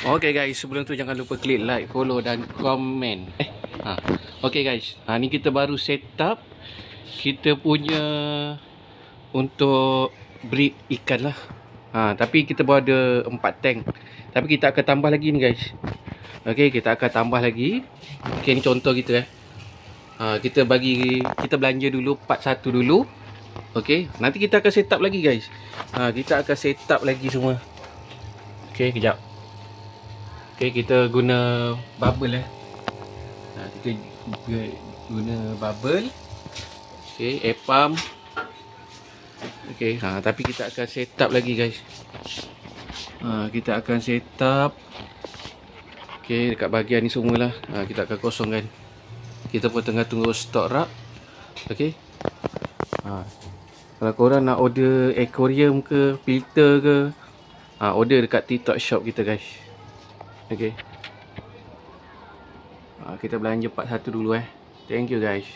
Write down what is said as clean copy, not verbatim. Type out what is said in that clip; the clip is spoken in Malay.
Okay guys, sebelum tu jangan lupa klik like, follow dan komen. Okay guys, ni kita baru set up kita punya untuk breed ikan lah. Tapi kita baru ada 4 tank. Tapi kita akan tambah lagi ni guys. Okay, kita akan tambah lagi. Okay, ni contoh kita kita belanja dulu part 1 dulu. Okay, nanti kita akan set up lagi guys. Kita akan set up lagi semua. Okay, kejap. Okay, kita guna bubble kita guna bubble. Okay, air pump. Okay, tapi kita akan set up lagi guys. Kita akan set up. Okay, dekat bahagian ni semualah. Kita akan kosongkan. Kita pun tengah tunggu stok rak. Okay. Kalau korang nak order aquarium ke, filter ke, order dekat TikTok shop kita guys. Okay. Kita belanja part 1 dulu Thank you guys.